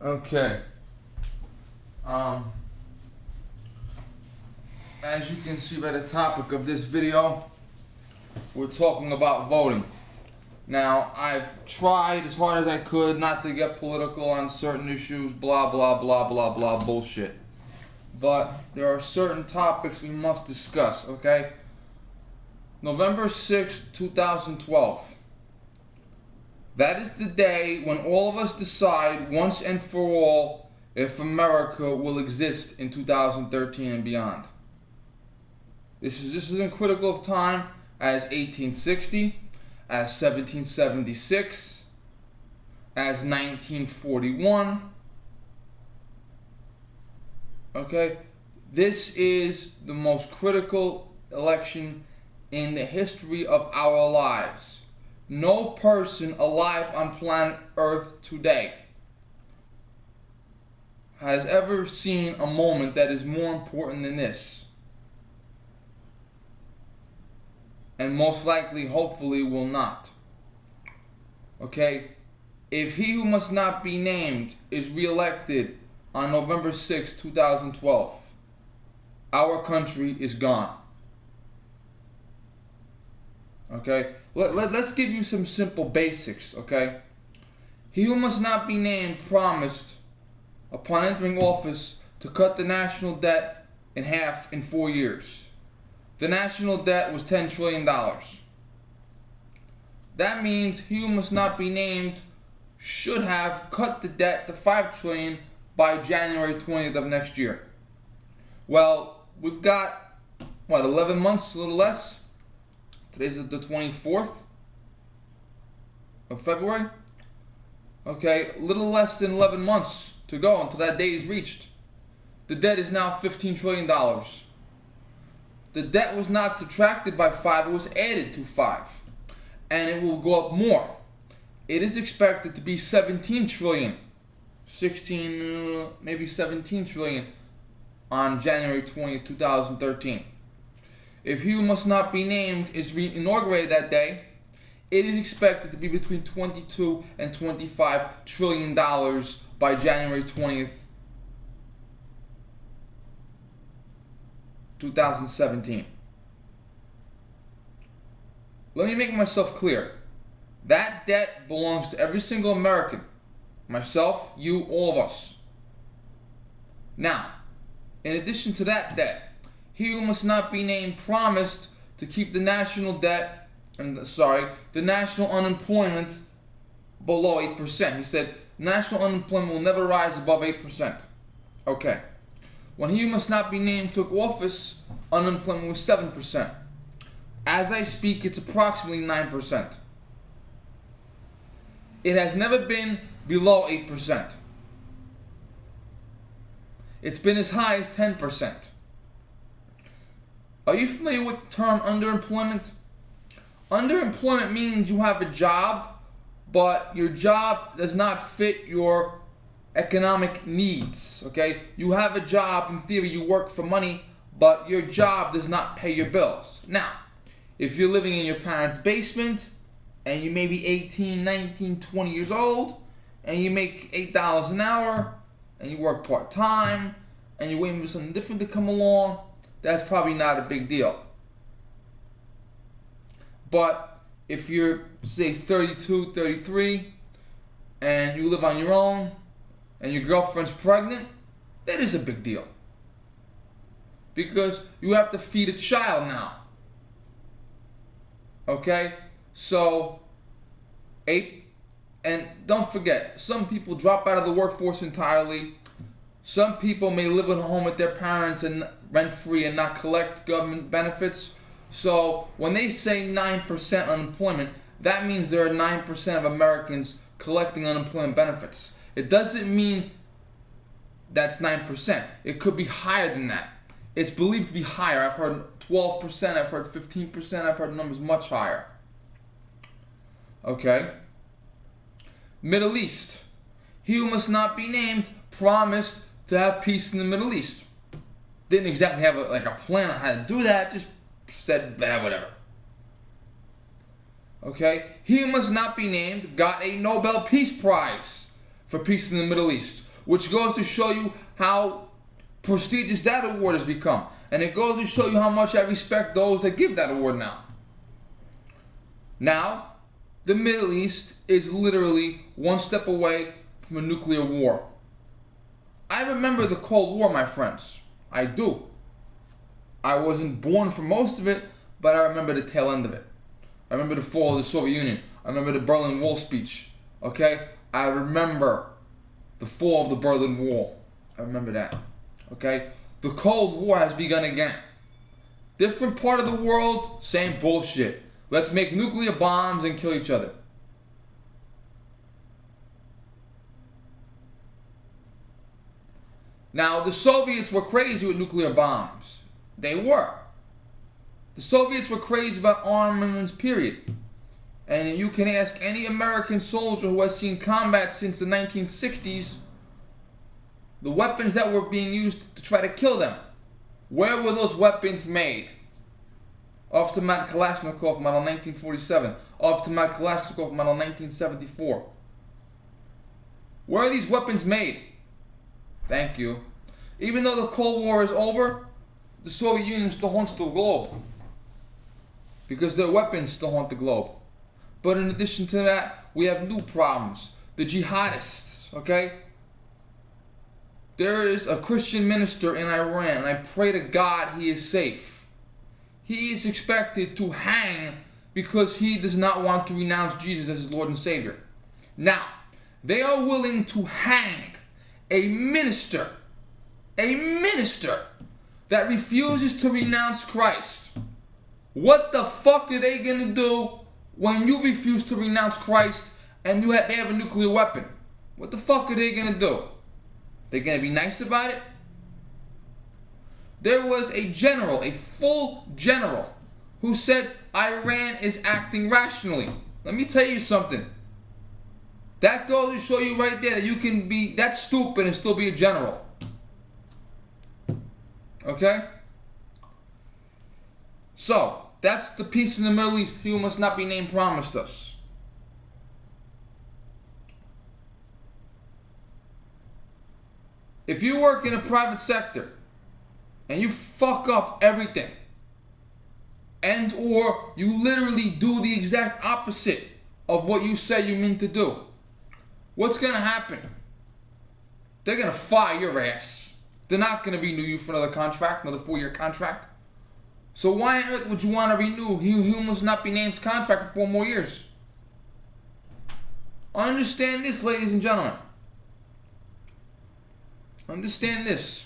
Okay. As you can see by the topic of this video, we're talking about voting. Now, I've tried as hard as I could not to get political on certain issues, blah, blah, blah, blah, blah, bullshit. But there are certain topics we must discuss, okay? November 6th, 2012. That is the day when all of us decide once and for all if America will exist in 2013 and beyond. This is as critical of time as 1860, as 1776, as 1941. Okay? This is the most critical election in the history of our lives. No person alive on planet Earth today has ever seen a moment that is more important than this. And most likely, hopefully, will not. Okay? If he who must not be named is reelected on November 6, 2012, our country is gone. Okay? Let's give you some simple basics, okay? He who must not be named promised, upon entering office, to cut the national debt in half in 4 years. The national debt was $10 trillion. That means he who must not be named should have cut the debt to $5 trillion by January 20th of next year. Well, we've got, 11 months, a little less? Today's the 24th of February. Okay, a little less than 11 months to go until that day is reached. The debt is now $15 trillion. The debt was not subtracted by 5, it was added to 5. And it will go up more. It is expected to be 17 trillion. 16, maybe 17 trillion on January 20th, 2013. If he who must not be named is inaugurated that day, it is expected to be between 22 and 25 trillion dollars by January 20th, 2017. Let me make myself clear. That debt belongs to every single American. Myself, you, all of us. Now, in addition to that debt, he who must not be named promised to keep the national debt, the national unemployment below 8%. He said national unemployment will never rise above 8%. Okay. When he who must not be named took office, unemployment was 7%. As I speak, it's approximately 9%. It has never been below 8%. It's been as high as 10%. Are you familiar with the term underemployment? Underemployment means you have a job, but your job does not fit your economic needs, okay? You have a job, in theory you work for money, but your job does not pay your bills. Now, if you're living in your parents' basement, and you may be 18, 19, 20 years old, and you make $8 an hour, and you work part-time, and you're waiting for something different to come along, that's probably not a big deal. But if you're, say, 32, 33, and you live on your own, and your girlfriend's pregnant, that is a big deal. Because you have to feed a child now. Okay? So, and don't forget, some people drop out of the workforce entirely. Some people may live at home with their parents and rent-free and not collect government benefits. So when they say 9% unemployment, that means there are 9% of Americans collecting unemployment benefits. It doesn't mean that's 9%. It could be higher than that. It's believed to be higher. I've heard 12%, I've heard 15%, I've heard numbers much higher. Okay? Middle East. He who must not be named promised to have peace in the Middle East. Didn't exactly have a plan on how to do that, just said, whatever. Okay? He who must not be named got a Nobel Peace Prize for peace in the Middle East. which goes to show you how prestigious that award has become. And it goes to show you how much I respect those that give that award now. Now, the Middle East is literally one step away from a nuclear war. I remember the Cold War, my friends. I do. I wasn't born for most of it, but I remember the tail end of it. I remember the fall of the Soviet Union. I remember the Berlin Wall speech. Okay? I remember the fall of the Berlin Wall. I remember that. Okay? The Cold War has begun again. Different part of the world, same bullshit. Let's make nuclear bombs and kill each other. Now, the Soviets were crazy with nuclear bombs. They were. The Soviets were crazy about armaments, period. And you can ask any American soldier who has seen combat since the 1960s, the weapons that were being used to try to kill them. Where were those weapons made? Automatic Kalashnikov model 1947. Automatic Kalashnikov model 1974. Where are these weapons made? Thank you. Even though the Cold War is over, the Soviet Union still haunts the globe. Because their weapons still haunt the globe. But in addition to that, we have new problems. The jihadists, okay? There is a Christian minister in Iran, and I pray to God he is safe. He is expected to hang because he does not want to renounce Jesus as his Lord and Savior. Now, they are willing to hang a minister that refuses to renounce Christ. What the fuck are they going to do when you refuse to renounce Christ and they have a nuclear weapon? What the fuck are they going to do? They're going to be nice about it? There was a general, a full general, who said Iran is acting rationally. Let me tell you something. That goes to show you right there that you can be that stupid and still be a general. Okay? So, that's the peace in the Middle East who must not be named promised us. If you work in a private sector and you fuck up everything, and or you literally do the exact opposite of what you say you mean to do, what's going to happen? They're going to fire your ass. They're not going to renew you for another contract, another 4-year contract. So why on earth would you want to renew he must not be named contract for 4 more years? Understand this, ladies and gentlemen. Understand this.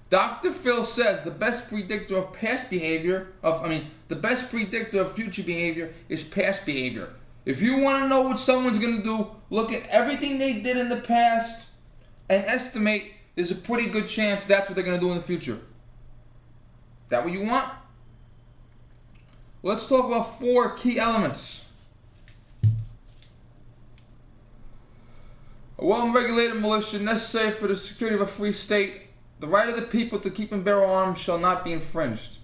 Dr. Phil says the best predictor of the best predictor of future behavior is past behavior. If you want to know what someone's going to do, look at everything they did in the past and estimate there's a pretty good chance that's what they're going to do in the future. That what you want? Let's talk about 4 key elements. A well-regulated militia necessary for the security of a free state. The right of the people to keep and bear arms shall not be infringed.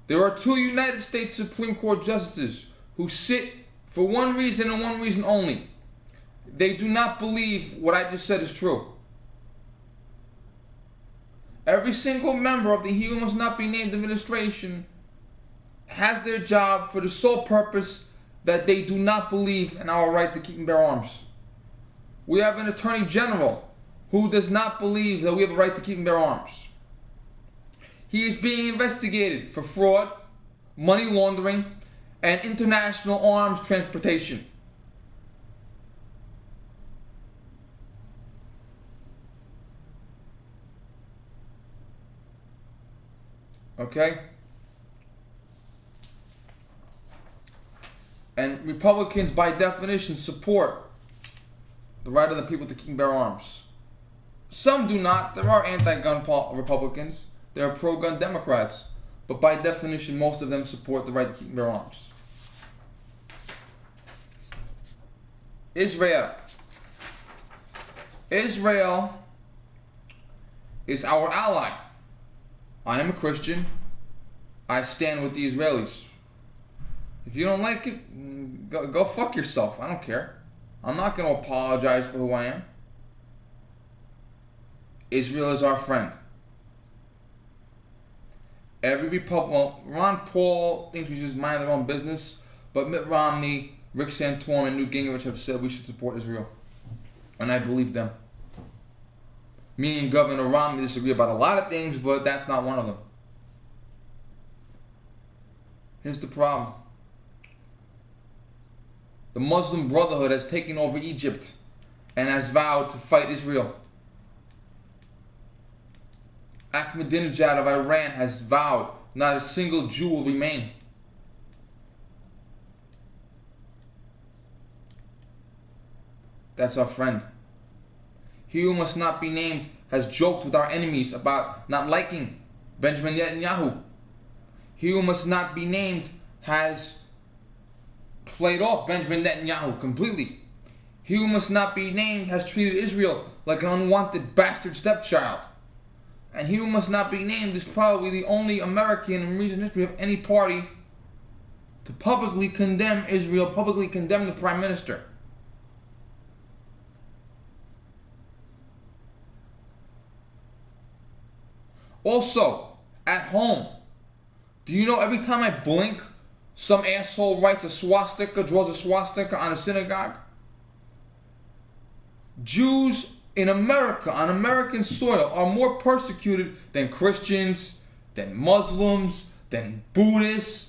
There are 2 United States Supreme Court justices who sit for one reason and one reason only. They do not believe what I just said is true. Every single member of the He Who Must Not Be Named administration has their job for the sole purpose that they do not believe in our right to keep and bear arms. We have an Attorney General who does not believe that we have a right to keep and bear arms. He is being investigated for fraud, money laundering, and international arms transportation. Okay? And Republicans, by definition, support the right of the people to keep and bear arms. Some do not. There are anti-gun Republicans. There are pro-gun Democrats. But by definition, most of them support the right to keep and bear arms. Israel. Israel is our ally. I am a Christian. I stand with the Israelis. If you don't like it, go fuck yourself. I don't care. I'm not going to apologize for who I am. Israel is our friend. Ron Paul thinks we should just mind their own business, but Mitt Romney, Rick Santorum, and Newt Gingrich have said we should support Israel. And I believe them. Me and Governor Romney disagree about a lot of things, but that's not one of them. Here's the problem. The Muslim Brotherhood has taken over Egypt and has vowed to fight Israel. Ahmadinejad of Iran has vowed not a single Jew will remain. That's our friend. He who must not be named has joked with our enemies about not liking Benjamin Netanyahu. He who must not be named has played off Benjamin Netanyahu completely. He who must not be named has treated Israel like an unwanted bastard stepchild. And he who must not be named is probably the only American in recent history of any party to publicly condemn Israel, publicly condemn the Prime Minister. Also, at home, do you know every time I blink, some asshole writes a swastika, draws a swastika on a synagogue? Jews in America, on American soil, are more persecuted than Christians, than Muslims, than Buddhists.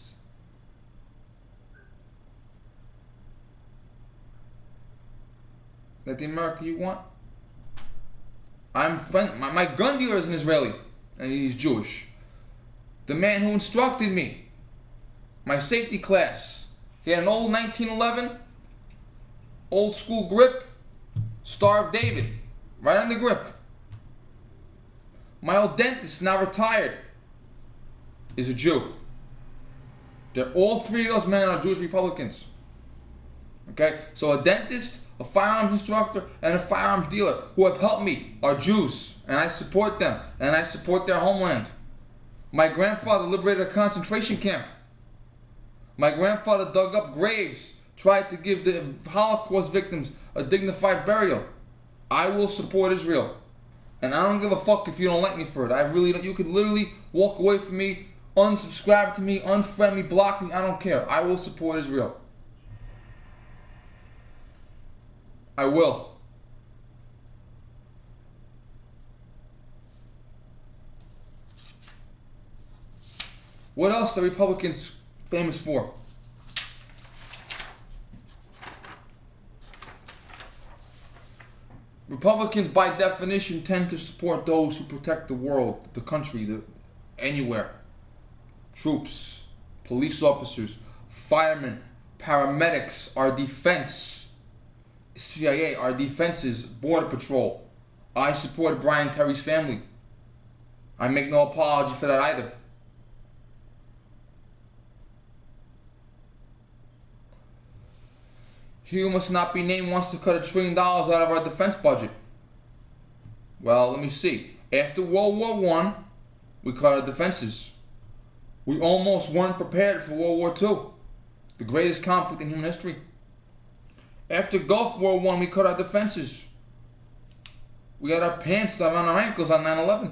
That the America you want? My gun dealer is an Israeli, and he's Jewish. The man who instructed me, my safety class, he had an old 1911, old school grip, Star of David, right on the grip. My old dentist, now retired, is a Jew. All three of those men are Jewish Republicans. Okay, so a dentist, a firearms instructor, and a firearms dealer who have helped me are Jews, and I support them, and I support their homeland. My grandfather liberated a concentration camp. My grandfather dug up graves, tried to give the Holocaust victims a dignified burial. I will support Israel. And I don't give a fuck if you don't like me for it. I really don't. You could literally walk away from me, unsubscribe to me, unfriend me, block me. I don't care. I will support Israel. I will. What else are Republicans famous for? Republicans, by definition, tend to support those who protect the world, the country, anywhere. Troops, police officers, firemen, paramedics, our defense, CIA, our defenses, Border Patrol. I support Brian Terry's family. I make no apology for that either. He who must not be named wants to cut $1 trillion out of our defense budget. Well, let me see. After World War I, we cut our defenses. We almost weren't prepared for World War II, the greatest conflict in human history. After Gulf War I, we cut our defenses. We had our pants down on our ankles on 9/11.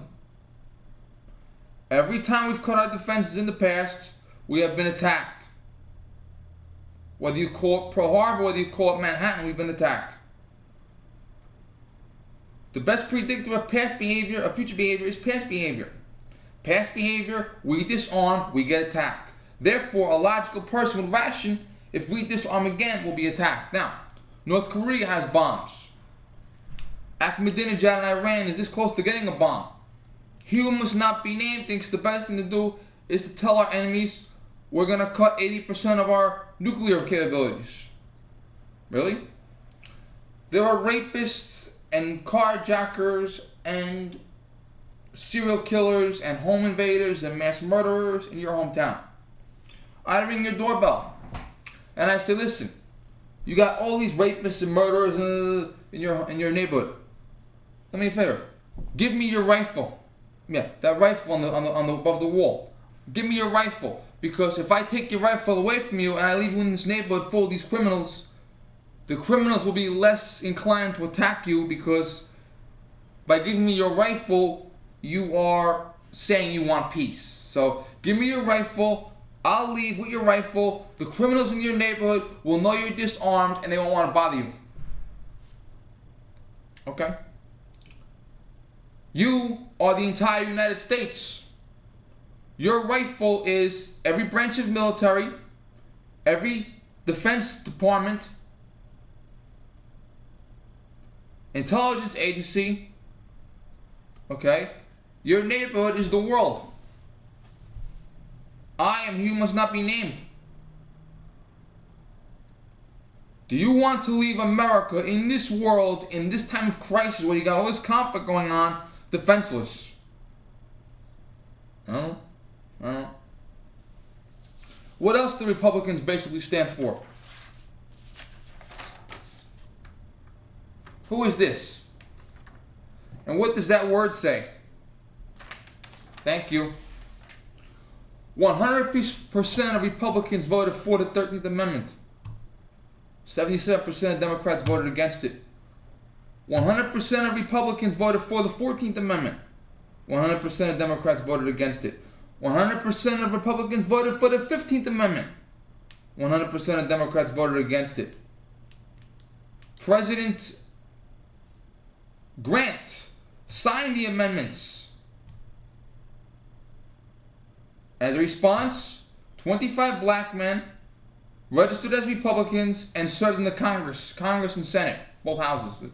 Every time we've cut our defenses in the past, we have been attacked. Whether you call it Pearl Harbor, whether you call it Manhattan, we've been attacked. The best predictor of past behavior, of future behavior, is past behavior. Past behavior, we disarm, we get attacked. Therefore, a logical person would ration, if we disarm again, we'll be attacked. Now, North Korea has bombs. Ahmadinejad in Iran is this close to getting a bomb. He who must not be named thinks the best thing to do is to tell our enemies, we're going to cut 80% of our nuclear capabilities. Really? There are rapists and carjackers and serial killers and home invaders and mass murderers in your hometown. I ring your doorbell and I say, listen, you got all these rapists and murderers in your neighborhood. Let me a favor. Give me your rifle. Yeah, that rifle on the above the wall. Give me your rifle. Because if I take your rifle away from you and I leave you in this neighborhood full of these criminals, the criminals will be less inclined to attack you, because by giving me your rifle, you are saying you want peace. So give me your rifle, I'll leave with your rifle, the criminals in your neighborhood will know you're disarmed and they won't want to bother you. Okay? You are the entire United States. Your rifle is every branch of military, every defense department, intelligence agency. Okay? Your neighborhood is the world. I am he who must not be named. Do you want to leave America in this world, in this time of crisis where you got all this conflict going on, defenseless? I don't know. What else do Republicans basically stand for? Who is this? And what does that word say? Thank you. 100% of Republicans voted for the 13th Amendment. 77% of Democrats voted against it. 100% of Republicans voted for the 14th Amendment. 100% of Democrats voted against it. 100% of Republicans voted for the 15th Amendment. 100% of Democrats voted against it. President Grant signed the amendments. As a response, 25 black men registered as Republicans and served in the Congress and Senate, both houses,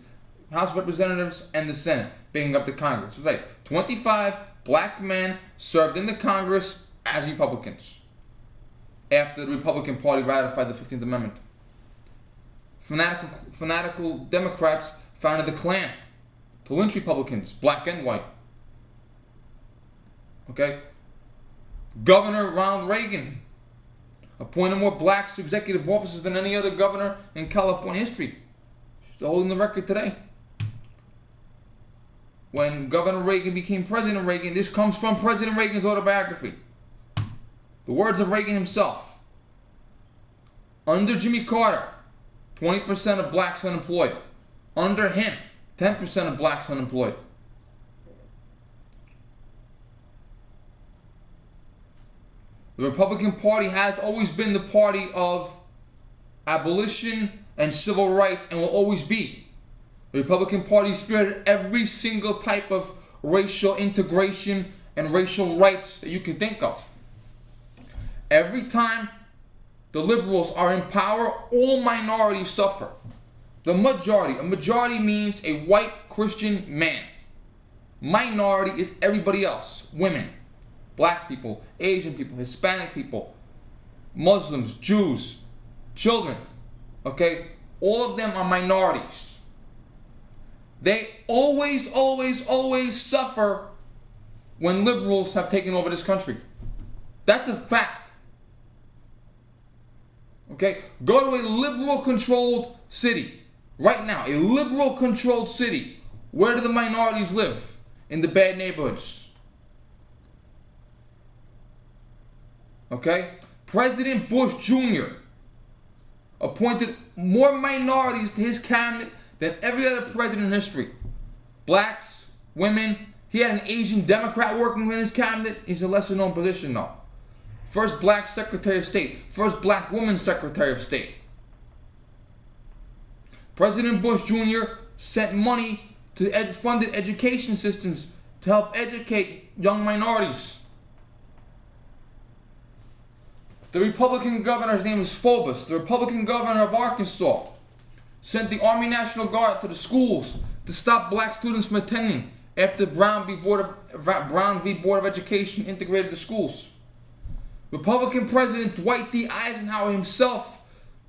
the House of Representatives and the Senate, bringing up the Congress. It was like 25 black men served in the Congress as Republicans after the Republican Party ratified the 15th Amendment. Fanatical Democrats founded the Klan to lynch Republicans, black and white. Okay? Governor Ronald Reagan appointed more blacks to executive offices than any other governor in California history. Still holding the record today. When Governor Reagan became President Reagan, this comes from President Reagan's autobiography. The words of Reagan himself. Under Jimmy Carter, 20% of blacks unemployed. Under him, 10% of blacks unemployed. The Republican Party has always been the party of abolition and civil rights and will always be. The Republican Party spearheaded every single type of racial integration and racial rights that you can think of. Every time the liberals are in power, all minorities suffer. The majority, a majority means a white Christian man. Minority is everybody else, women, black people, Asian people, Hispanic people, Muslims, Jews, children, okay? All of them are minorities. They always, always, always suffer when liberals have taken over this country. That's a fact. Okay? Go to a liberal-controlled city right now, a liberal-controlled city. Where do the minorities live? In the bad neighborhoods. Okay? President Bush Jr. appointed more minorities to his cabinet than every other president in history. Blacks, women. He had an Asian Democrat working in his cabinet. He's a lesser known position though. First black Secretary of State. First black woman Secretary of State. President Bush Jr. sent money to funded education systems to help educate young minorities. The Republican governor, his name is Phobos, the Republican governor of Arkansas, sent the Army National Guard to the schools to stop black students from attending after Brown v. Board of Education integrated the schools. Republican President Dwight D. Eisenhower himself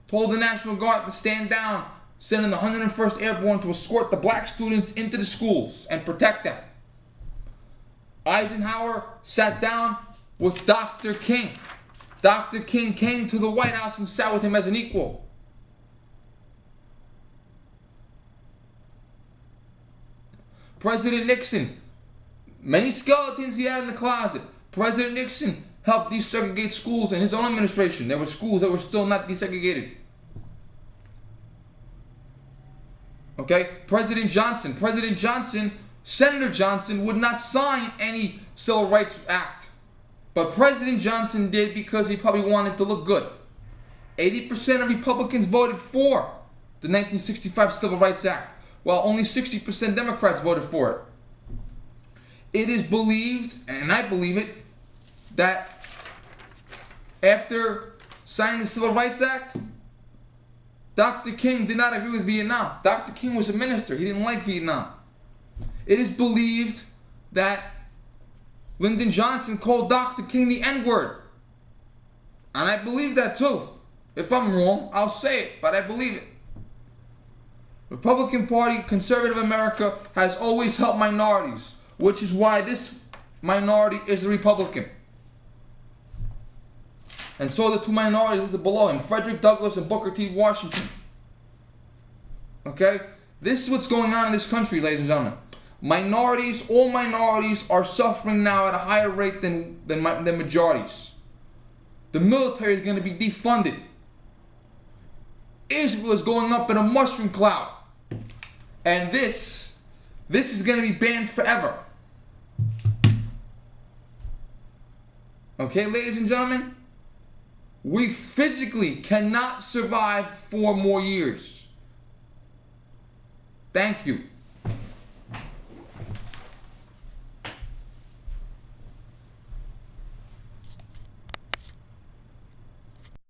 told the National Guard to stand down, sending the 101st Airborne to escort the black students into the schools and protect them. Eisenhower sat down with Dr. King. Dr. King came to the White House and sat with him as an equal. President Nixon, many skeletons he had in the closet. President Nixon helped desegregate schools in his own administration. There were schools that were still not desegregated. Okay? President Johnson, Senator Johnson would not sign any Civil Rights Act. But President Johnson did because he probably wanted to look good. 80% of Republicans voted for the 1965 Civil Rights Act, while only 60% Democrats voted for it. It is believed, and I believe it, that after signing the Civil Rights Act, Dr. King did not agree with Vietnam. Dr. King was a minister. He didn't like Vietnam. It is believed that Lyndon Johnson called Dr. King the N-word. And I believe that too. If I'm wrong, I'll say it, but I believe it. Republican Party, conservative America, has always helped minorities, which is why this minority is a Republican. And so the two minorities listed below him, Frederick Douglass and Booker T. Washington. Okay? This is what's going on in this country, ladies and gentlemen. Minorities, all minorities are suffering now at a higher rate than majorities. The military is going to be defunded. Israel is going up in a mushroom cloud. And this is going to be banned forever. Okay, ladies and gentlemen? We physically cannot survive 4 more years. Thank you.